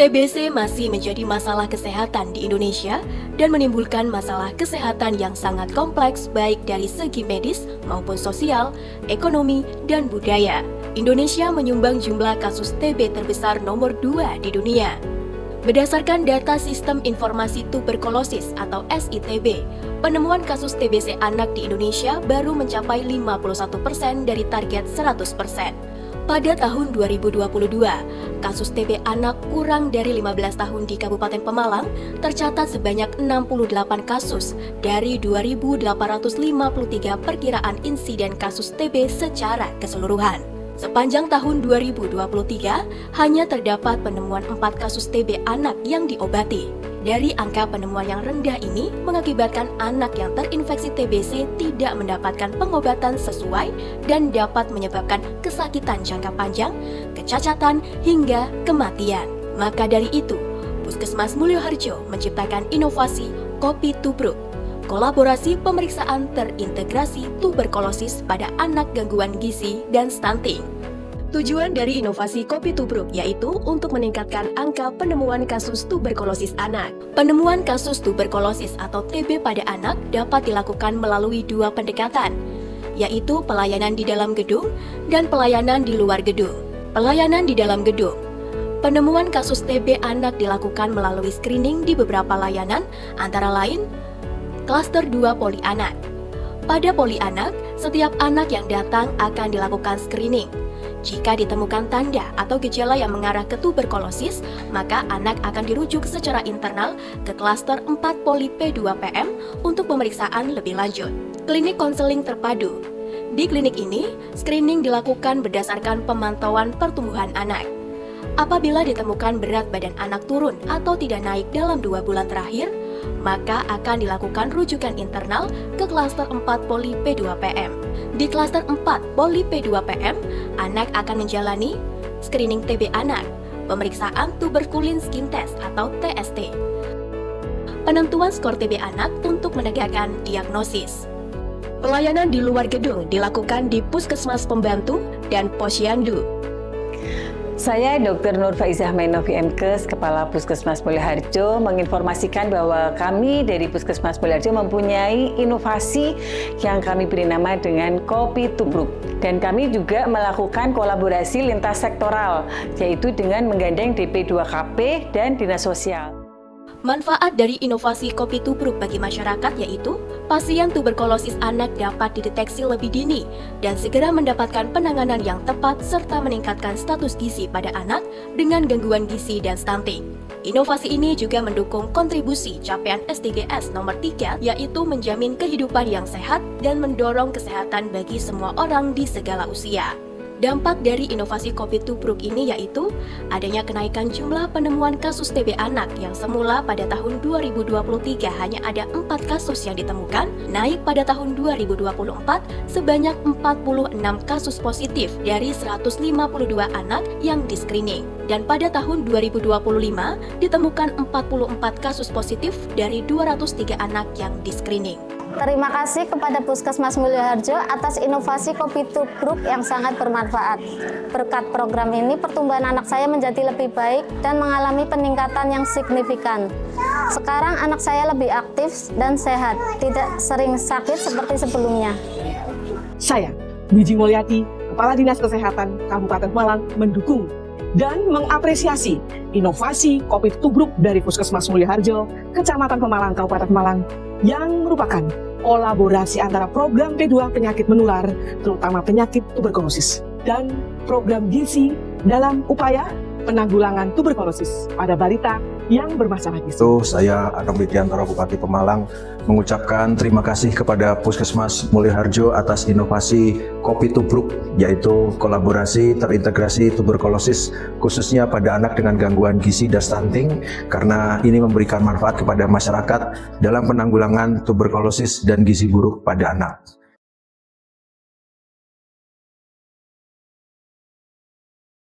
TBC masih menjadi masalah kesehatan di Indonesia dan menimbulkan masalah kesehatan yang sangat kompleks baik dari segi medis maupun sosial, ekonomi, dan budaya. Indonesia menyumbang jumlah kasus TB terbesar nomor 2 di dunia. Berdasarkan data Sistem Informasi Tuberkulosis atau SITB, penemuan kasus TBC anak di Indonesia baru mencapai 51% dari target 100%. Pada tahun 2022, kasus TB anak kurang dari 15 tahun di Kabupaten Pemalang tercatat sebanyak 68 kasus dari 2.853 perkiraan insiden kasus TB secara keseluruhan. Sepanjang tahun 2023, hanya terdapat penemuan 4 kasus TB anak yang diobati. Dari angka penemuan yang rendah ini mengakibatkan anak yang terinfeksi TBC tidak mendapatkan pengobatan sesuai dan dapat menyebabkan kesakitan jangka panjang, kecacatan, hingga kematian. Maka dari itu, Puskesmas Mulyoharjo menciptakan inovasi Kopi Tubruk, kolaborasi pemeriksaan terintegrasi tuberkulosis pada anak gangguan gizi dan stunting. Tujuan dari inovasi Kopi Tubruk yaitu untuk meningkatkan angka penemuan kasus tuberkulosis anak. Penemuan kasus tuberkulosis atau TB pada anak dapat dilakukan melalui 2 pendekatan, yaitu pelayanan di dalam gedung dan pelayanan di luar gedung. Pelayanan di dalam gedung. Penemuan kasus TB anak dilakukan melalui screening di beberapa layanan, antara lain Klaster 2 Poli Anak. Pada Poli Anak, setiap anak yang datang akan dilakukan screening. Jika ditemukan tanda atau gejala yang mengarah ke tuberkulosis, maka anak akan dirujuk secara internal ke Klaster 4 Poli P2PM untuk pemeriksaan lebih lanjut. Klinik konseling terpadu. Di klinik ini, screening dilakukan berdasarkan pemantauan pertumbuhan anak. Apabila ditemukan berat badan anak turun atau tidak naik dalam 2 bulan terakhir, maka akan dilakukan rujukan internal ke Klaster 4 Poli P2PM. Di Klaster 4 Poli P2PM, anak akan menjalani screening TB anak, pemeriksaan tuberkulin skin test atau TST, penentuan skor TB anak untuk menegakkan diagnosis. Pelayanan di luar gedung dilakukan di Puskesmas Pembantu dan Posyandu. Saya Dr. Nur Faizah Menovi MKes, Kepala Puskesmas Mulyoharjo, menginformasikan bahwa kami dari Puskesmas Mulyoharjo mempunyai inovasi yang kami beri nama dengan Kopi Tubruk. Dan kami juga melakukan kolaborasi lintas sektoral, yaitu dengan menggandeng DP2KP dan Dinas Sosial. Manfaat dari inovasi Kopi Tubruk bagi masyarakat yaitu pasien tuberkulosis anak dapat dideteksi lebih dini dan segera mendapatkan penanganan yang tepat serta meningkatkan status gizi pada anak dengan gangguan gizi dan stunting. Inovasi ini juga mendukung kontribusi capaian SDGs nomor 3 yaitu menjamin kehidupan yang sehat dan mendorong kesehatan bagi semua orang di segala usia. Dampak dari inovasi Kopi Tubruk ini yaitu adanya kenaikan jumlah penemuan kasus TB anak yang semula pada tahun 2023 hanya ada 4 kasus yang ditemukan, naik pada tahun 2024 sebanyak 46 kasus positif dari 152 anak yang di-screening. Dan pada tahun 2025 ditemukan 44 kasus positif dari 203 anak yang di-screening. Terima kasih kepada Puskesmas Mulyoharjo atas inovasi Kopi Tubruk yang sangat bermanfaat. Berkat program ini, pertumbuhan anak saya menjadi lebih baik dan mengalami peningkatan yang signifikan. Sekarang anak saya lebih aktif dan sehat, tidak sering sakit seperti sebelumnya. Saya, Wiji Mulyati, Kepala Dinas Kesehatan Kabupaten Malang, mendukung dan mengapresiasi inovasi Kopi Tubruk dari Puskesmas Mulyoharjo, Kecamatan Pemalang, Kabupaten Malang, yang merupakan kolaborasi antara program P2 penyakit menular, terutama penyakit tuberkulosis, dan program gizi dalam upaya penanggulangan tuberkulosis pada balita yang bermasalah gizi. Saya Adam Widiantoro, Bupati Pemalang, mengucapkan terima kasih kepada Puskesmas Mulyoharjo atas inovasi Kopi Tubruk, yaitu kolaborasi terintegrasi tuberkulosis khususnya pada anak dengan gangguan gizi dan stunting, karena ini memberikan manfaat kepada masyarakat dalam penanggulangan tuberkulosis dan gizi buruk pada anak.